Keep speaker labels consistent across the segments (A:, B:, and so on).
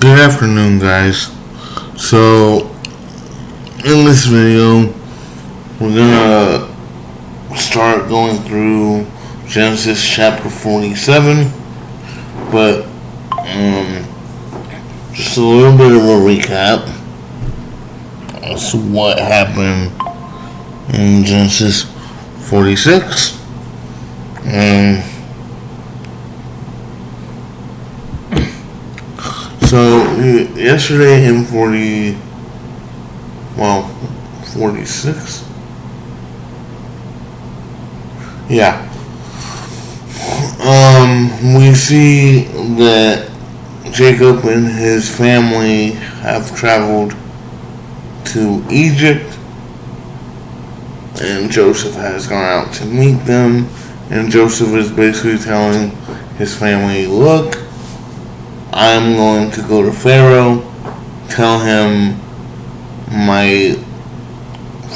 A: Good afternoon, guys. So, in this video, we're gonna start going through Genesis chapter 47, but just a little bit of a recap as to what happened in Genesis 46. So yesterday in 46? Yeah. We see that Jacob and his family have traveled to Egypt, and Joseph has gone out to meet them, and Joseph is basically telling his family, look, I'm going to go to Pharaoh, tell him my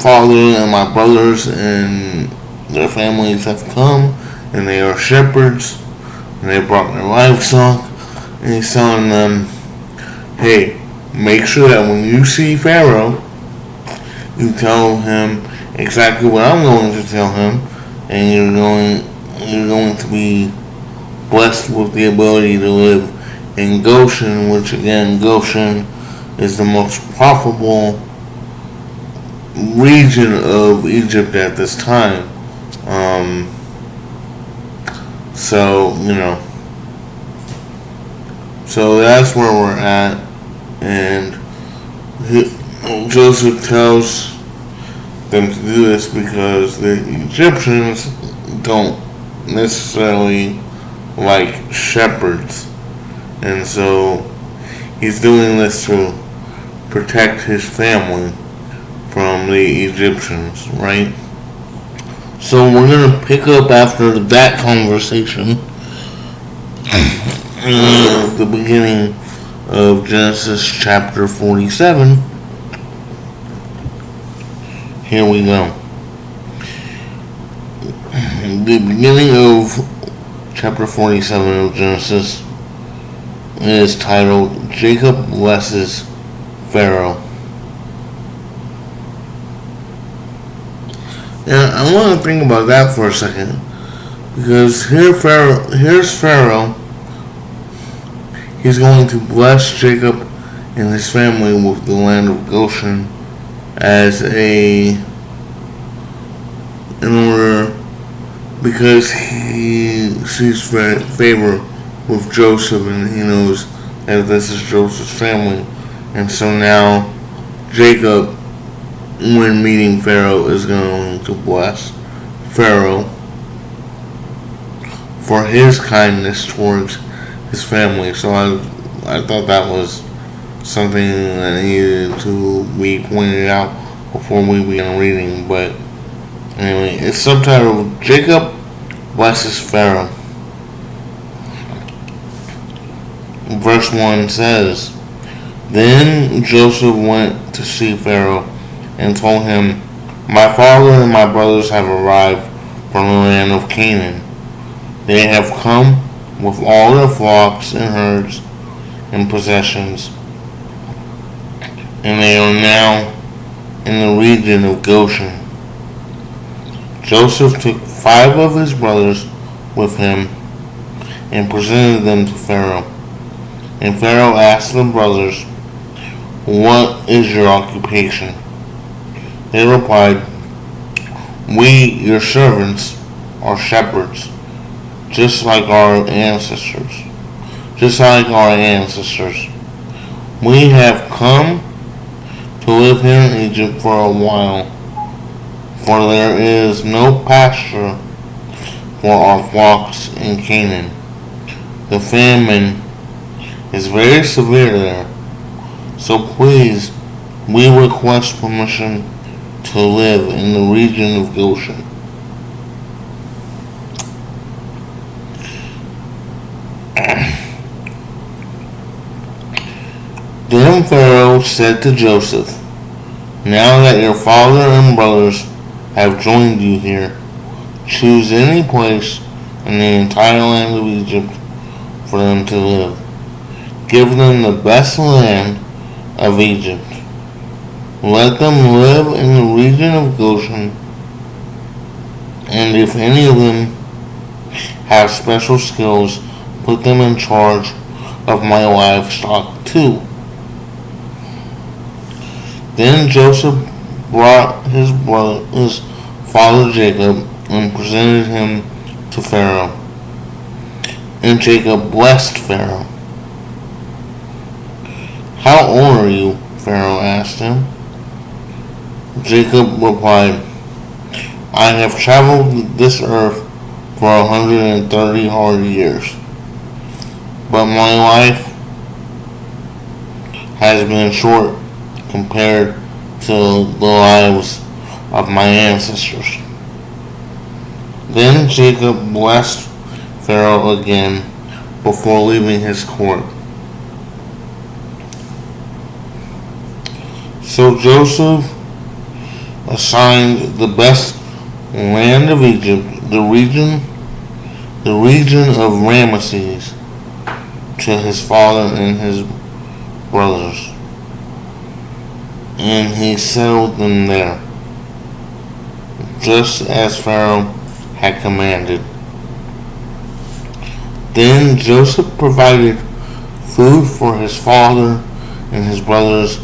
A: father and my brothers and their families have come, and they are shepherds, and they brought their livestock, and he's telling them, hey, make sure that when you see Pharaoh, you tell him exactly what I'm going to tell him, and you're going to be blessed with the ability to live in Goshen, which again, Goshen is the most profitable region of Egypt at this time. So that's where we're at, and Joseph tells them to do this because the Egyptians don't necessarily like shepherds. And so he's doing this to protect his family from the Egyptians, right? So we're going to pick up after that conversation at the beginning of Genesis chapter 47. Here we go. The beginning of chapter 47 of Genesis is titled Jacob Blesses Pharaoh. Now I want to think about that for a second, because here's Pharaoh. He's going to bless Jacob and his family with the land of Goshen because he sees favor with Joseph, and he knows that this is Joseph's family. And so now Jacob, when meeting Pharaoh, is going to bless Pharaoh for his kindness towards his family. So I thought that was something that needed to be pointed out before we began reading. But anyway, it's subtitled Jacob Blesses Pharaoh. Verse 1 says, Then Joseph went to see Pharaoh and told him, My father and my brothers have arrived from the land of Canaan. They have come with all their flocks and herds and possessions, and they are now in the region of Goshen. Joseph took 5 of his brothers with him and presented them to Pharaoh. And Pharaoh asked the brothers, What is your occupation? They replied, We, your servants, are shepherds, just like our ancestors. We have come to live here in Egypt for a while, for there is no pasture for our flocks in Canaan. The famine is very severe there. So please, we request permission to live in the region of Goshen. Then Pharaoh said to Joseph, Now that your father and brothers have joined you here, choose any place in the entire land of Egypt for them to live. Give them the best land of Egypt. Let them live in the region of Goshen, and if any of them have special skills, put them in charge of my livestock too. Then Joseph brought his father Jacob and presented him to Pharaoh. And Jacob blessed Pharaoh. How old are you? Pharaoh asked him. Jacob replied, I have traveled this earth for 130 hard years, but my life has been short compared to the lives of my ancestors. Then Jacob blessed Pharaoh again before leaving his court. So Joseph assigned the best land of Egypt, the region of Ramesses, to his father and his brothers, and he settled them there, just as Pharaoh had commanded. Then Joseph provided food for his father and his brothers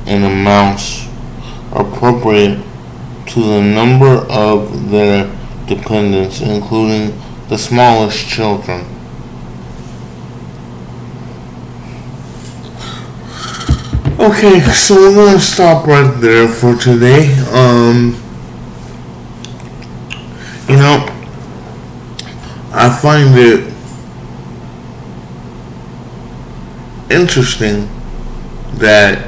A: in amounts appropriate to the number of their dependents, including the smallest children. Okay, so we're going to stop right there for today. I find it interesting that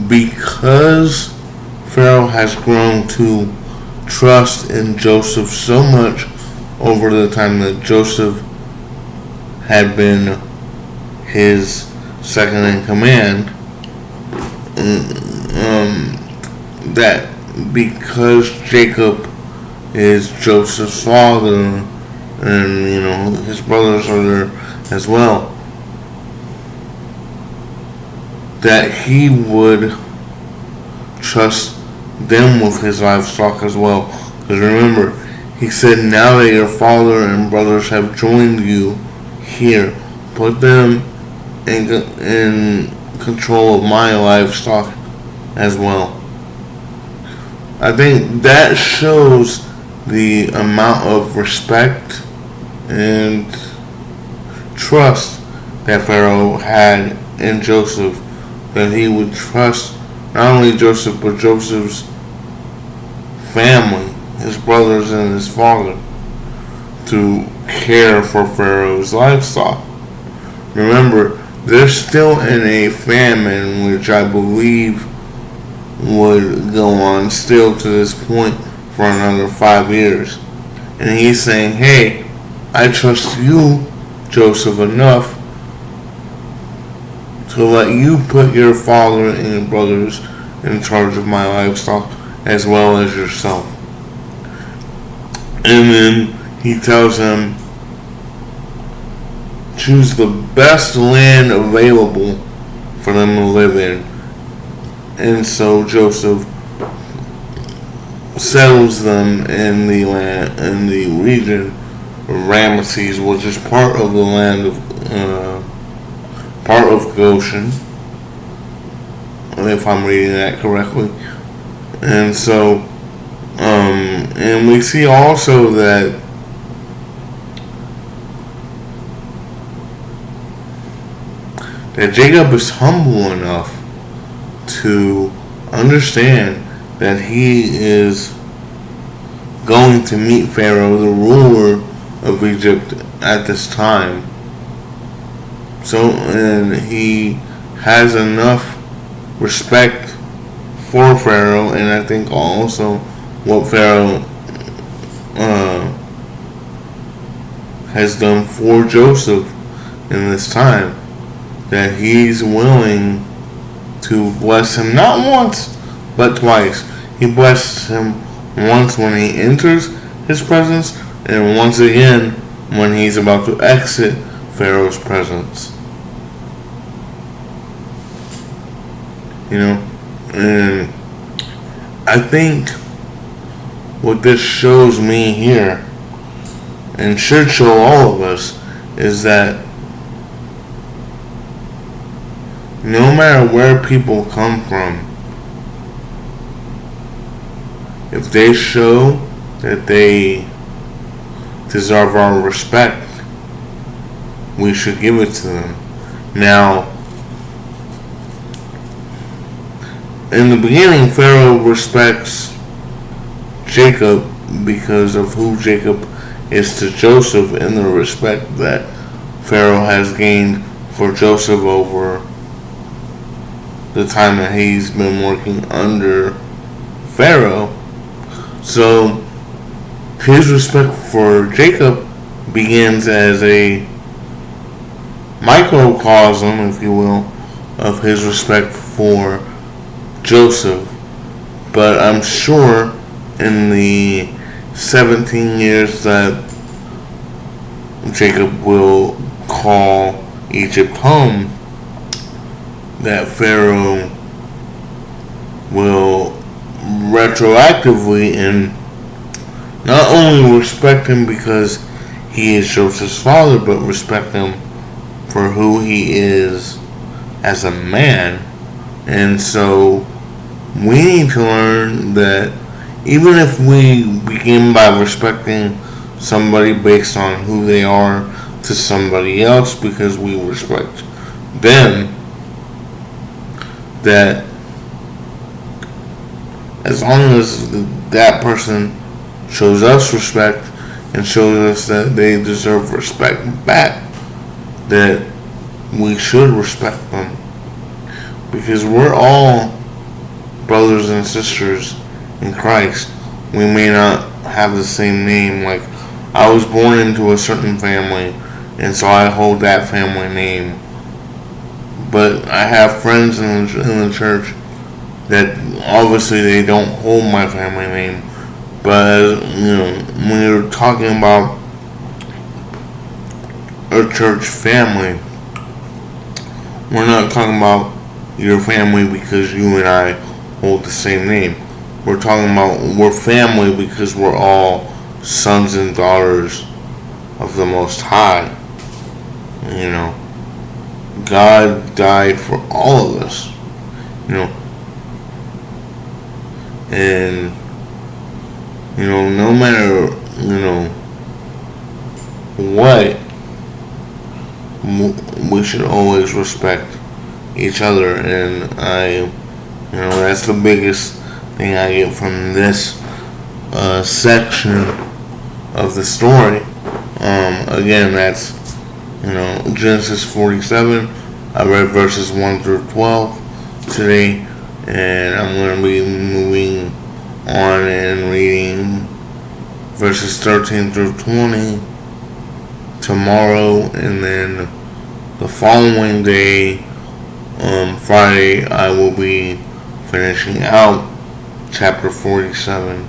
A: because Pharaoh has grown to trust in Joseph so much over the time that Joseph had been his second in command, that because Jacob is Joseph's father and his brothers are there as well, that he would trust them with his livestock as well. Because remember, he said, now that your father and brothers have joined you here, put them in control of my livestock as well. I think that shows the amount of respect and trust that Pharaoh had in Joseph, that he would trust not only Joseph but Joseph's family, his brothers and his father, to care for Pharaoh's livestock. Remember, they're still in a famine, which I believe would go on still to this point for another 5 years. And he's saying, hey, I trust you, Joseph, enough to let you put your father and your brothers in charge of my livestock as well as yourself. And then he tells him, choose the best land available for them to live in. And so Joseph settles them in the land, in the region of Ramesses, which is part of the land of Goshen, if I'm reading that correctly. And so, and we see also that Jacob is humble enough to understand that he is going to meet Pharaoh, the ruler of Egypt at this time. So, and he has enough respect for Pharaoh, and I think also what Pharaoh has done for Joseph in this time, that he's willing to bless him not once but twice. He blessed him once when he enters his presence, and once again when he's about to exit Pharaoh's presence. You know, and I think what this shows me here, and should show all of us, is that no matter where people come from, if they show that they deserve our respect, we should give it to them. Now, in the beginning, Pharaoh respects Jacob because of who Jacob is to Joseph and the respect that Pharaoh has gained for Joseph over the time that he's been working under Pharaoh. So his respect for Jacob begins as a microcosm, if you will, of his respect for Joseph. But I'm sure in the 17 years that Jacob will call Egypt home, that Pharaoh will retroactively and not only respect him because he is Joseph's father, but respect him for who he is as a man. And so we need to learn that even if we begin by respecting somebody based on who they are to somebody else because we respect them, that as long as that person shows us respect and shows us that they deserve respect back, that we should respect them, because we're all brothers and sisters in Christ. We may not have the same name. Like, I was born into a certain family, and so I hold that family name. But I have friends in the church that obviously they don't hold my family name. But when you're talking about a church family, we're not talking about your family because you and I hold the same name. We're talking about we're family because we're all sons and daughters of the Most High. God died for all of us. And no matter what, we should always respect each other. And that's the biggest thing I get from this section of the story. Again, that's Genesis 47. I read verses 1 through 12 today, and I'm going to be moving on and reading verses 13 through 20 tomorrow, and then the following day, Friday, I will be finishing out chapter 47.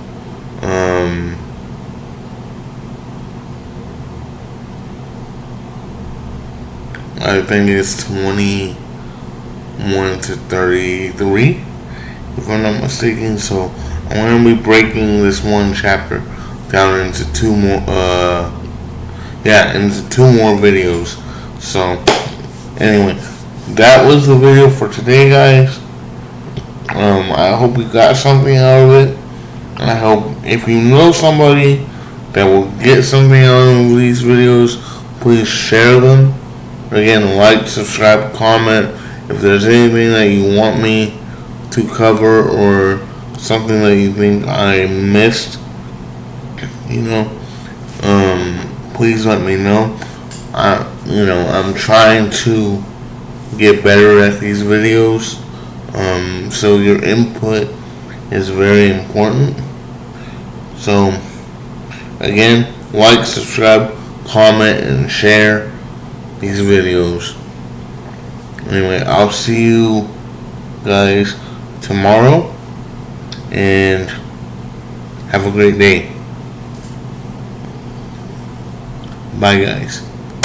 A: I think it's 21 to 33, if I'm not mistaken. So I'm going to be breaking this one chapter down into two more videos. So anyway, that was the video for today, guys. I hope you got something out of it. I hope if you know somebody that will get something out of these videos, please share them. Again, like, subscribe, comment. If there's anything that you want me to cover or something that you think I missed, please let me know. I'm trying to get better at these videos. So your input is very important. So again, like, subscribe, comment, and share these videos. Anyway, I'll see you guys tomorrow, and have a great day. Bye, guys.